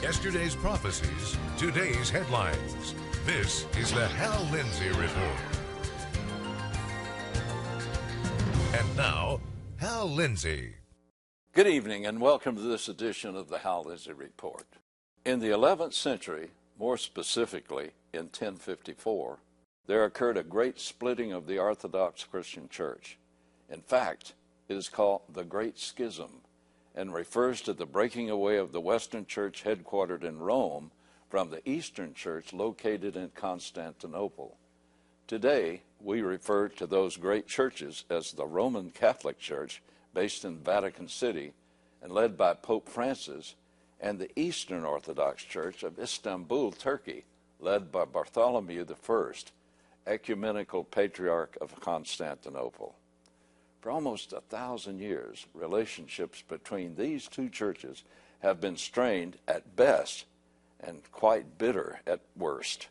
Yesterday's prophecies, today's headlines. This is the Hal Lindsey Report. And now, Hal Lindsey. Good evening and welcome to this edition of the Hal Lindsey Report. In the 11th century, more specifically in 1054, there occurred a great splitting of the Orthodox Christian Church. In fact, it is called the Great Schism and refers to the breaking away of the Western Church headquartered in Rome from the Eastern Church located in Constantinople. Today, we refer to those great churches as the Roman Catholic Church, based in Vatican City and led by Pope Francis, and the Eastern Orthodox Church of Istanbul, Turkey, led by Bartholomew I, Ecumenical Patriarch of Constantinople. For almost 1,000 years, relationships between these two churches have been strained at best and quite bitter at worst.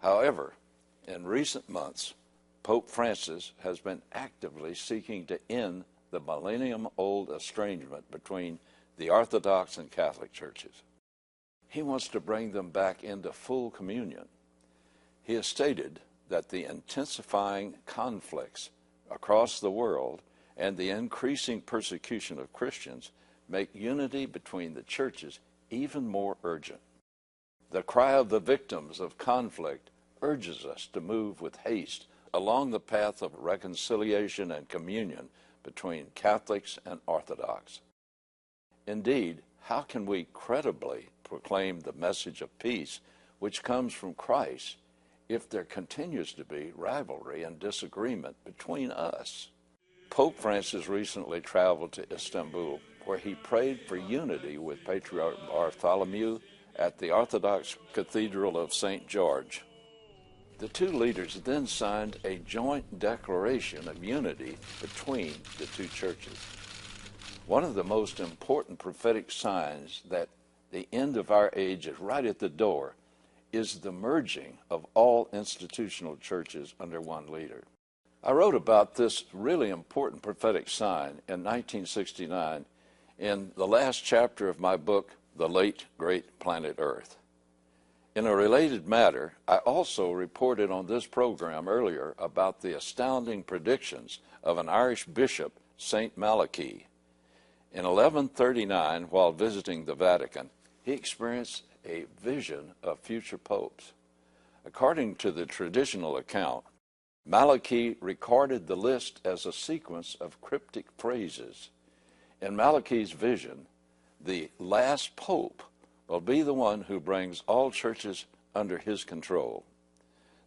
However, in recent months, Pope Francis has been actively seeking to end the millennium-old estrangement between the Orthodox and Catholic churches. He wants to bring them back into full communion. He has stated that the intensifying conflicts across the world and the increasing persecution of Christians make unity between the churches even more urgent. The cry of the victims of conflict urges us to move with haste along the path of reconciliation and communion between Catholics and Orthodox. Indeed, how can we credibly proclaim the message of peace which comes from Christ if there continues to be rivalry and disagreement between us? Pope Francis recently traveled to Istanbul, where he prayed for unity with Patriarch Bartholomew at the Orthodox Cathedral of St. George. The two leaders then signed a joint declaration of unity between the two churches. One of the most important prophetic signs that the end of our age is right at the door is the merging of all institutional churches under one leader. I wrote about this really important prophetic sign in 1969 in the last chapter of my book, The Late Great Planet Earth. In a related matter, I also reported on this program earlier about the astounding predictions of an Irish bishop, St. Malachy. In 1139, while visiting the Vatican, he experienced a vision of future popes. According to the traditional account, Malachy recorded the list as a sequence of cryptic phrases. In Malachy's vision, the last pope will be the one who brings all churches under his control.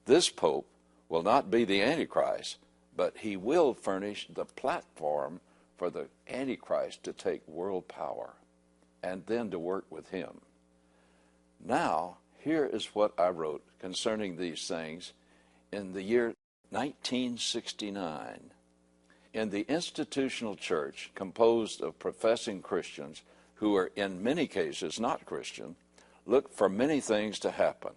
This pope will not be the Antichrist, but he will furnish the platform for the Antichrist to take world power and then to work with him. Now, here is what I wrote concerning these things in the year 1969. In the institutional church, composed of professing Christians who are in many cases not Christian, look for many things to happen.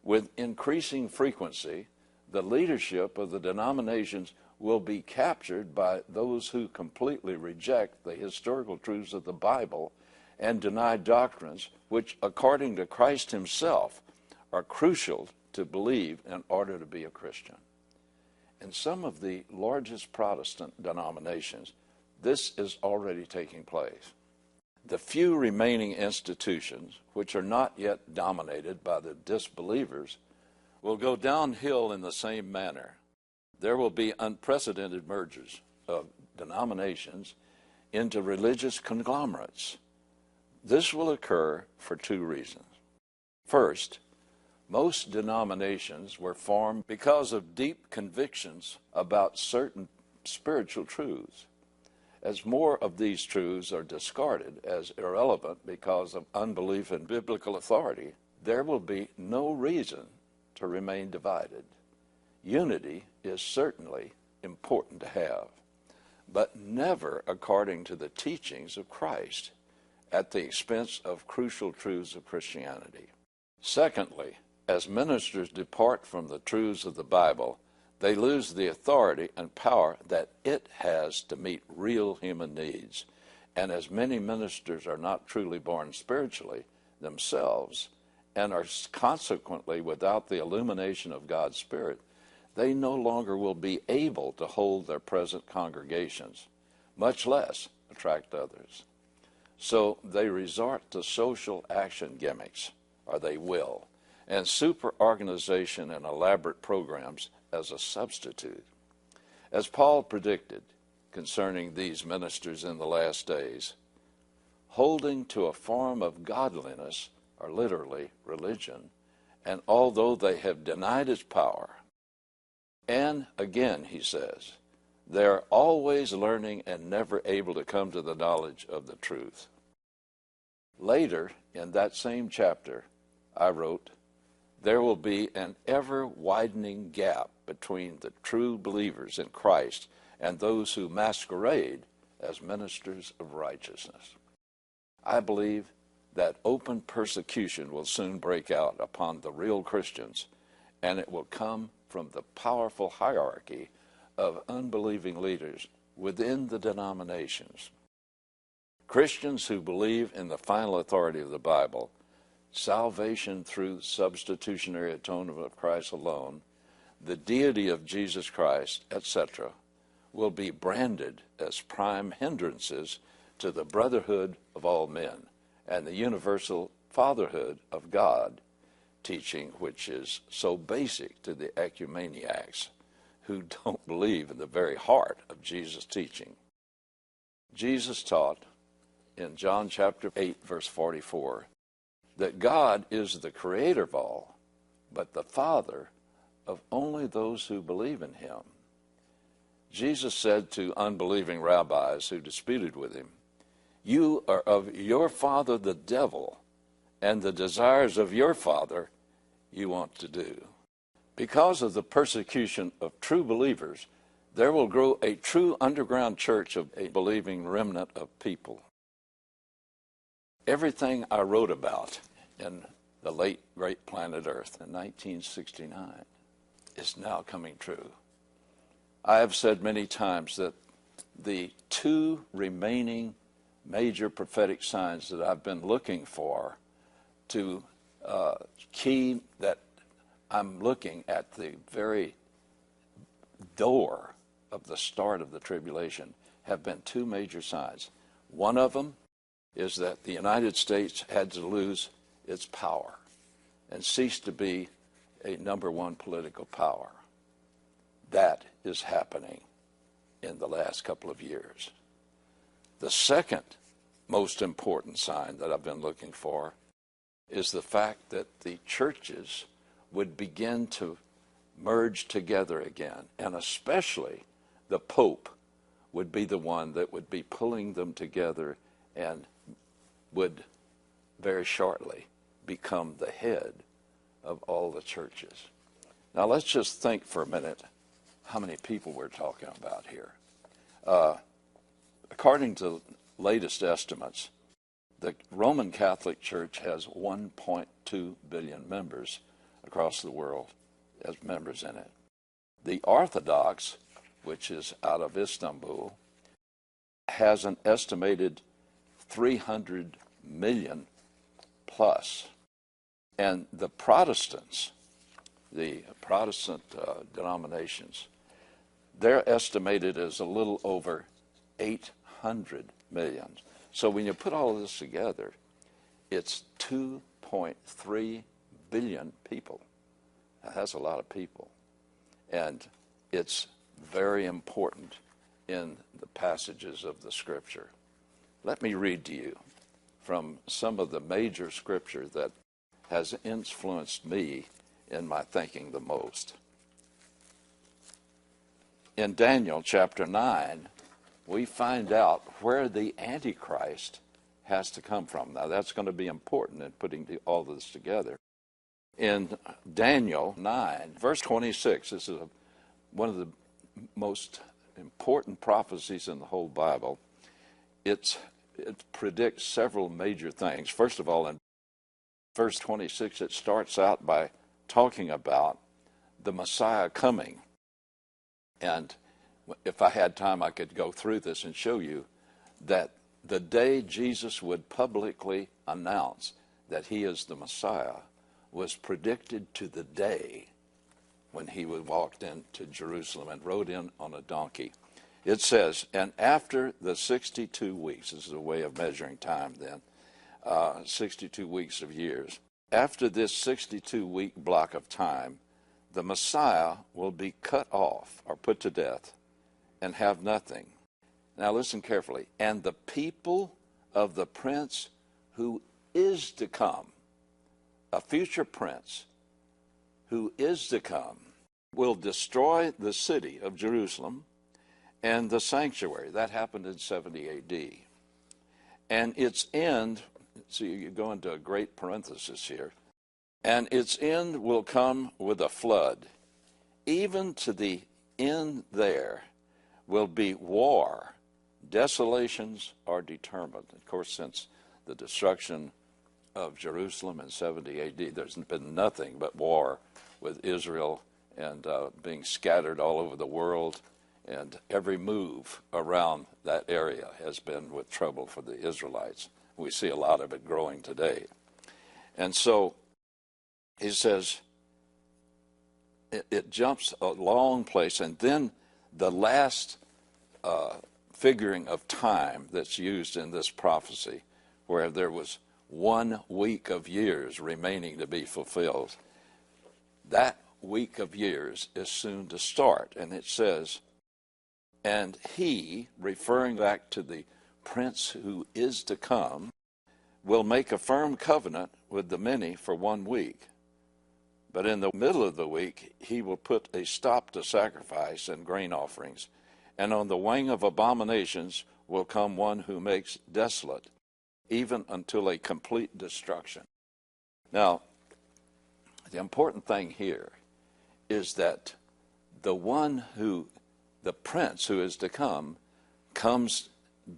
With increasing frequency, the leadership of the denominations will be captured by those who completely reject the historical truths of the Bible and deny doctrines which, according to Christ himself, are crucial to believe in order to be a Christian. In some of the largest Protestant denominations, this is already taking place. The few remaining institutions, which are not yet dominated by the disbelievers, will go downhill in the same manner. There will be unprecedented mergers of denominations into religious conglomerates. This will occur for two reasons. First, most denominations were formed because of deep convictions about certain spiritual truths. As more of these truths are discarded as irrelevant because of unbelief in biblical authority, there will be no reason to remain divided. Unity is certainly important to have, but never according to the teachings of Christ at the expense of crucial truths of Christianity. Secondly, as ministers depart from the truths of the Bible, they lose the authority and power that it has to meet real human needs. And as many ministers are not truly born spiritually, themselves and are consequently without the illumination of God's Spirit, they no longer will be able to hold their present congregations, much less attract others. So they resort to social action gimmicks, or they will, and super-organization and elaborate programs as a substitute. As Paul predicted concerning these ministers in the last days, holding to a form of godliness, or literally religion, and although they have denied its power, and again, he says, they're always learning and never able to come to the knowledge of the truth. Later, in that same chapter, I wrote, there will be an ever-widening gap between the true believers in Christ and those who masquerade as ministers of righteousness. I believe that open persecution will soon break out upon the real Christians, and it will come from the powerful hierarchy of unbelieving leaders within the denominations. Christians who believe in the final authority of the Bible, salvation through substitutionary atonement of Christ alone, the deity of Jesus Christ, etc., will be branded as prime hindrances to the brotherhood of all men and the universal fatherhood of God, teaching which is so basic to the ecumeniacs who don't believe in the very heart of Jesus' teaching. Jesus taught in John chapter 8, verse 44, that God is the creator of all, but the Father of only those who believe in him. Jesus said to unbelieving rabbis who disputed with him, you are of your father the devil, and the desires of your father you want to do. Because of the persecution of true believers, there will grow a true underground church of a believing remnant of people. Everything I wrote about in the late great planet Earth in 1969 is now coming true. I have said many times that the two remaining major prophetic signs that I've been looking for to key that I'm looking at the very door of the start of the tribulation have been two major signs. One of them is that the United States had to lose its power and cease to be a number one political power. That is happening in the last couple of years. The second most important sign that I've been looking for is the fact that the churches would begin to merge together again, and especially the Pope would be the one that would be pulling them together and would very shortly become the head of all the churches. Now let's just think for a minute how many people we're talking about here. According to latest estimates, the Roman Catholic Church has 1.2 billion members across the world as members in it. The Orthodox, which is out of Istanbul, has an estimated 300 million plus. And the Protestants, the Protestant denominations, they're estimated as a little over 800 million. So when you put all of this together, it's 2.3 billion people. Now, that's a lot of people. And it's very important in the passages of the Scripture. Let me read to you from some of the major Scripture that has influenced me in my thinking the most. In Daniel chapter 9, we find out where the Antichrist has to come from. Now, that's going to be important in putting all this together. In Daniel 9, verse 26, this is one of the most important prophecies in the whole Bible. It predicts several major things. First of all, in verse 26, it starts out by talking about the Messiah coming. And if I had time, I could go through this and show you that the day Jesus would publicly announce that he is the Messiah was predicted to the day when he walked into Jerusalem and rode in on a donkey. It says, and after the 62 weeks, this is a way of measuring time then, 62 weeks of years. After this 62-week block of time, the Messiah will be cut off or put to death and have nothing. Now listen carefully. And the people of the prince who is to come, a future prince who is to come, will destroy the city of Jerusalem and the sanctuary. That happened in 70 AD. And its end, so you go into a great parenthesis here, and its end will come with a flood. Even to the end there will be war. Desolations are determined. Of course, since the destruction of Jerusalem in 70 AD, there's been nothing but war with Israel and being scattered all over the world. And every move around that area has been with trouble for the Israelites. We see a lot of it growing today. And so he says it jumps a long place, and then the last figuring of time that's used in this prophecy, where there was 1 week of years remaining to be fulfilled, that week of years is soon to start. And it says, and he, referring back to the prince who is to come, will make a firm covenant with the many for 1 week. But in the middle of the week, he will put a stop to sacrifice and grain offerings. And on the wing of abominations will come one who makes desolate, even until a complete destruction. Now, the important thing here is that the prince who is to come comes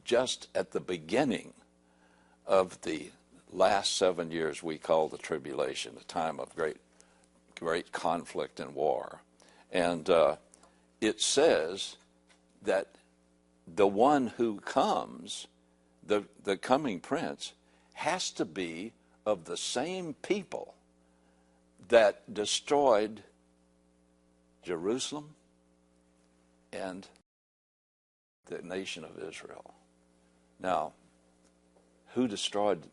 just at the beginning of the last 7 years we call the tribulation, the time of great conflict and war. And it says that the one who comes, the coming prince, has to be of the same people that destroyed Jerusalem and the nation of Israel. Now, who destroyed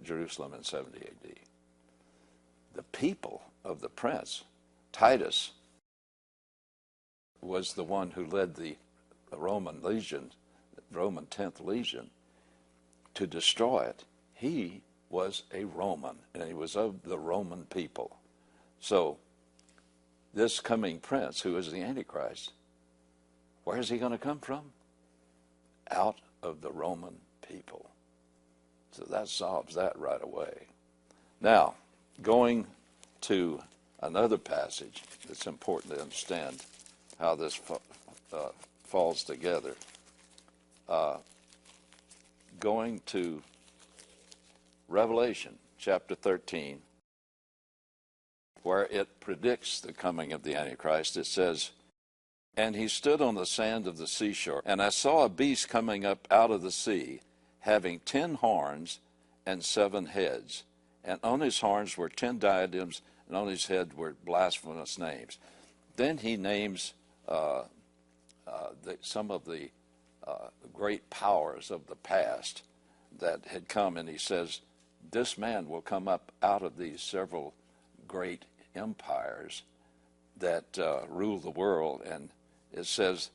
Jerusalem in 70 AD? The people of the prince. Titus was the one who led the Roman legion, Roman 10th Legion, to destroy it. He was a Roman, and he was of the Roman people. So this coming prince, who is the Antichrist, where is he going to come from? Out of the Roman people. So that solves that right away. Now, going to another passage that's important to understand how this falls together. Going to Revelation chapter 13, where it predicts the coming of the Antichrist. It says, and he stood on the sand of the seashore, and I saw a beast coming up out of the sea, having 10 horns and 7 heads. And on his horns were 10 diadems, and on his head were blasphemous names. Then he names some of the great powers of the past that had come, and he says, this man will come up out of these several great empires that rule the world. And it says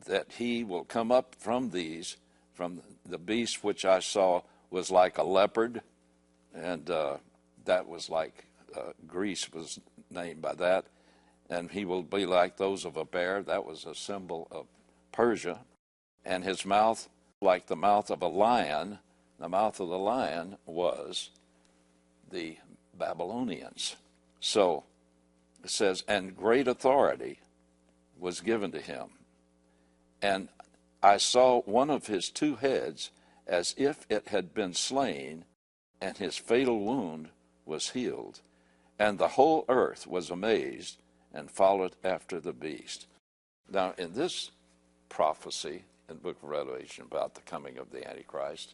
that he will come up from these, from the beast which I saw was like a leopard, and that was like Greece was named by that. And he will be like those of a bear. That was a symbol of Persia. And his mouth like the mouth of a lion. The mouth of the lion was the Babylonians. So it says, and great authority was given to him. And I saw one of his 2 heads as if it had been slain, and his fatal wound was healed. And the whole earth was amazed and followed after the beast. Now, in this prophecy in the book of Revelation about the coming of the Antichrist,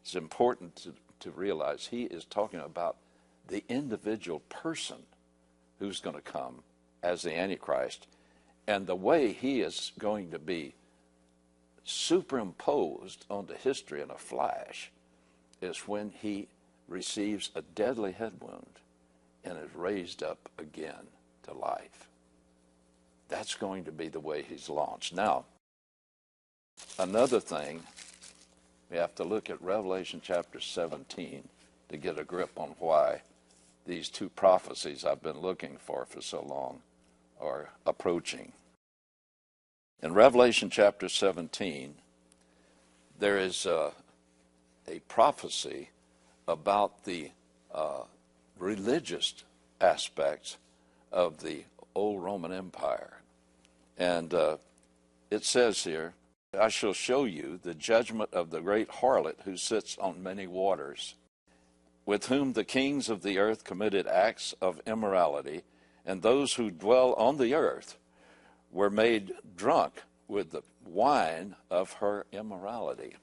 it's important to realize he is talking about the individual person who's going to come as the Antichrist, and the way he is going to be superimposed onto history in a flash is when he receives a deadly head wound and is raised up again to life. That's going to be the way he's launched. Now, another thing, we have to look at Revelation chapter 17 to get a grip on why these two prophecies I've been looking for so long are approaching. In Revelation chapter 17, there is a prophecy about the religious aspects of the old Roman Empire. And it says here, I shall show you the judgment of the great harlot who sits on many waters, with whom the kings of the earth committed acts of immorality, and those who dwell on the earth were made drunk with the wine of her immorality.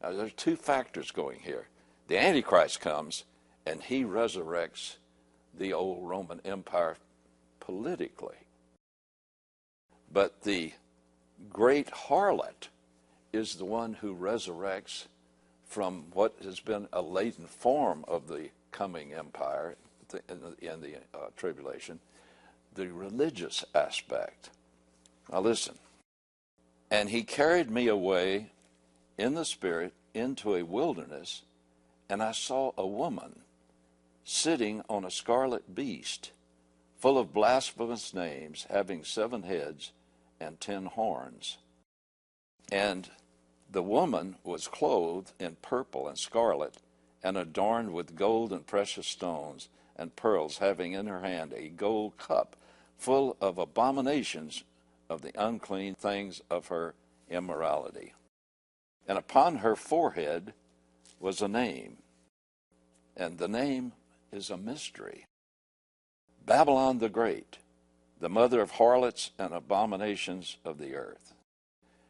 Now, there's two factors going here. The Antichrist comes, and he resurrects the old Roman Empire politically. But the great harlot is the one who resurrects from what has been a latent form of the coming empire in the tribulation, the religious aspect. Now listen. And he carried me away in the spirit into a wilderness, and I saw a woman sitting on a scarlet beast, full of blasphemous names, having 7 heads and 10 horns. And the woman was clothed in purple and scarlet, and adorned with gold and precious stones and pearls, having in her hand a gold cup full of abominations of the unclean things of her immorality. And upon her forehead was a name, and the name is a mystery. Babylon the Great, the mother of harlots and abominations of the earth.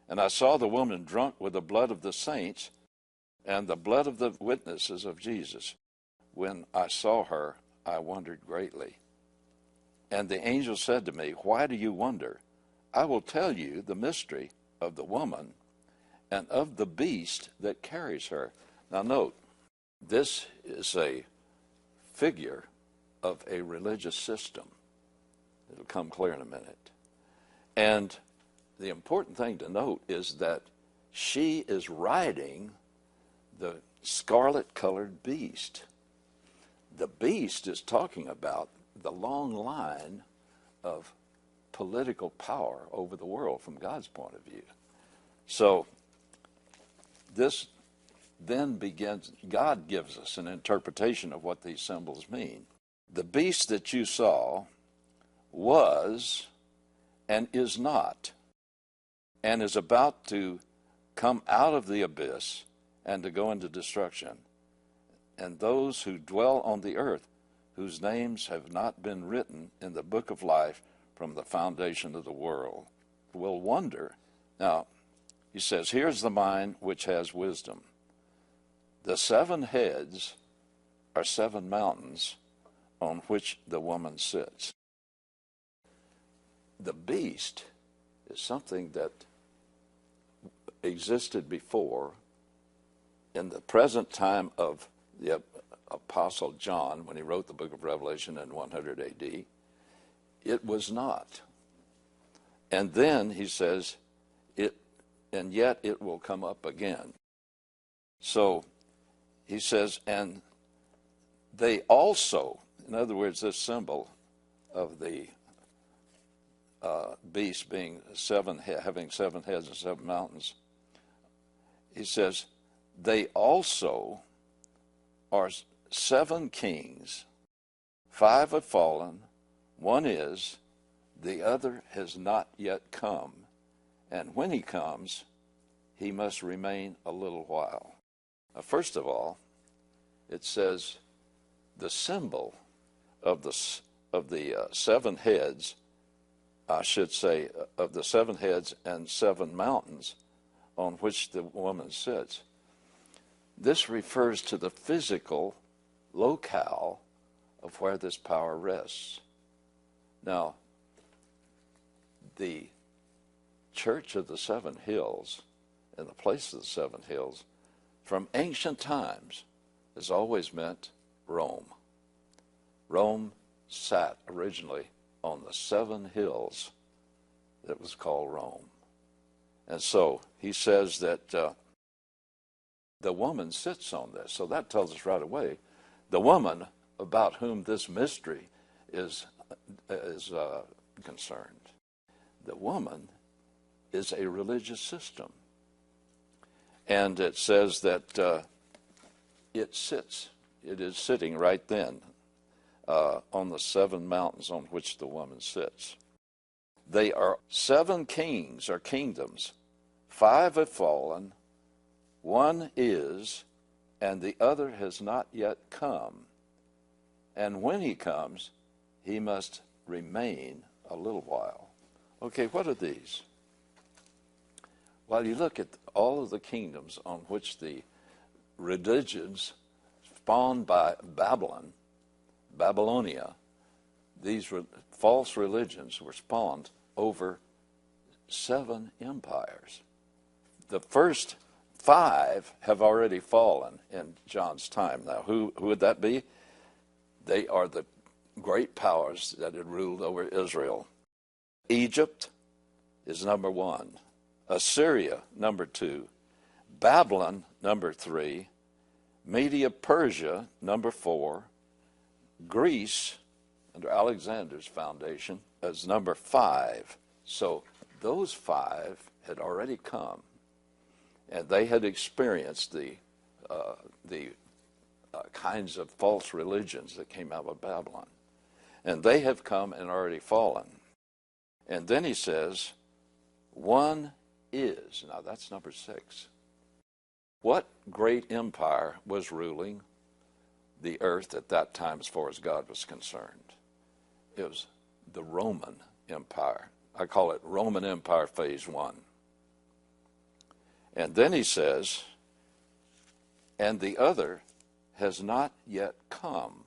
And I saw the woman drunk with the blood of the saints and the blood of the witnesses of Jesus. When I saw her, I wondered greatly. And the angel said to me, why do you wonder? I will tell you the mystery of the woman and of the beast that carries her. Now note, this is a figure of a religious system. It'll come clear in a minute. And the important thing to note is that she is riding the scarlet-colored beast. The beast is talking about the long line of political power over the world from God's point of view. So this then begins, God gives us an interpretation of what these symbols mean. The beast that you saw was and is not, and is about to come out of the abyss and to go into destruction. And those who dwell on the earth, whose names have not been written in the book of life from the foundation of the world, will wonder. Now, he says, here's the mind which has wisdom. The 7 heads are 7 mountains on which the woman sits. The beast is something that existed before in the present time of the Apostle John when he wrote the book of Revelation in 100 AD. It was not. And then he says, and yet it will come up again. So he says, and they also, in other words, this symbol of the beast being having 7 heads and 7 mountains, he says, they also are 7 kings. 5 have fallen, 1 is, the other has not yet come. And when he comes, he must remain a little while. Now, first of all, it says the symbol of the 7 heads, I should say, of the 7 heads and 7 mountains on which the woman sits. this refers to the physical locale of where this power rests. Now, the Church of the Seven Hills and the place of the Seven Hills from ancient times has always meant Rome. Rome sat originally on the seven hills that was called Rome. And so he says that the woman sits on this. So that tells us right away the woman about whom this mystery is concerned. The woman is a religious system. And it says that it is sitting right then on the seven mountains on which the woman sits. They are seven kings or kingdoms. 5 have fallen, 1 is, and the other has not yet come. And when he comes, he must remain a little while. Okay, what are these? Well, you look at all of the kingdoms on which the religions spawned by Babylonia, these false religions were spawned over 7 empires. The first 5 have already fallen in John's time. Now, who would that be? They are the great powers that had ruled over Israel. Egypt is number 1. Assyria, number 2. Babylon, number 3. Media Persia, number 4. Greece, under Alexander's foundation, as number 5. So those 5 had already come, and they had experienced the kinds of false religions that came out of Babylon. And they have come and already fallen. And then he says, 1 is. Now that's number 6. What great empire was ruling the earth at that time as far as God was concerned? It was the Roman Empire. I call it Roman Empire Phase 1. And then he says, and the other has not yet come.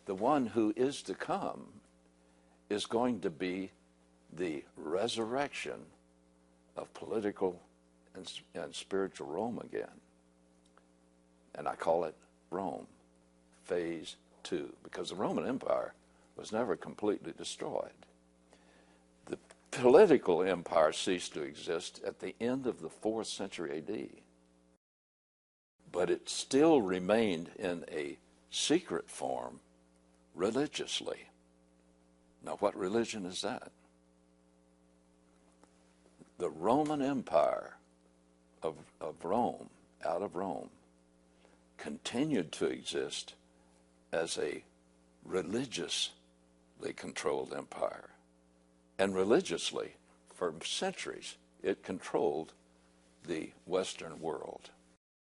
The one who is to come is going to be the resurrection of political and spiritual Rome again. And I call it Rome Phase 2, because the Roman Empire was never completely destroyed. The political empire ceased to exist at the end of the 4th century AD. But it still remained in a secret form religiously. Now, what religion is that? The Roman Empire of Rome, out of Rome, continued to exist as a religiously controlled empire. And religiously, for centuries, it controlled the Western world.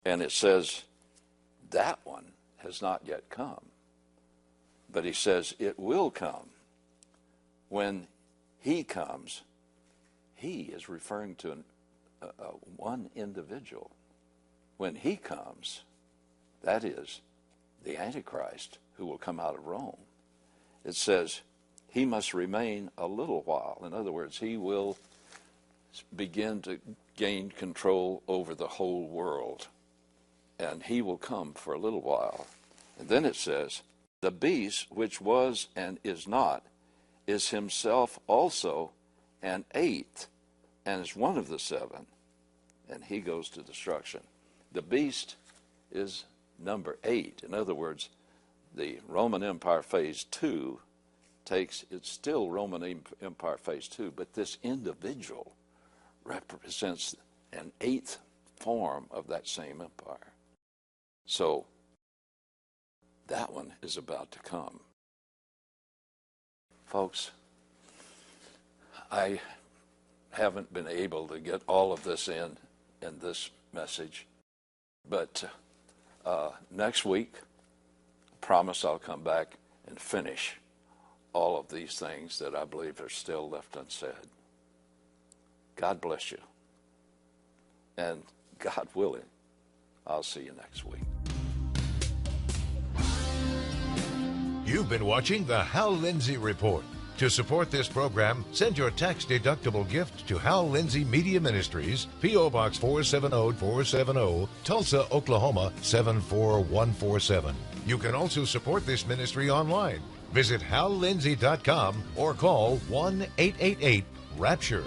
And it says that one has not yet come. But he says it will come. When he comes, he is referring to one individual. When he comes, that is the Antichrist who will come out of Rome. It says he must remain a little while. In other words, he will begin to gain control over the whole world. And he will come for a little while. And then it says, the beast which was and is not is himself also an 8th, and is one of the 7, and he goes to destruction. The beast is number 8. In other words, the Roman Empire Phase 2 it's still Roman Empire Phase 2, but this individual represents an 8th form of that same empire. So that one is about to come. Folks, I haven't been able to get all of this in this message, but next week, I promise I'll come back and finish all of these things that I believe are still left unsaid. God bless you. And God willing, I'll see you next week. You've been watching the Hal Lindsey Report. To support this program, send your tax-deductible gift to Hal Lindsey Media Ministries, P.O. Box 470470, Tulsa, Oklahoma 74147. You can also support this ministry online. Visit hallindsey.com or call 1-888-RAPTURE.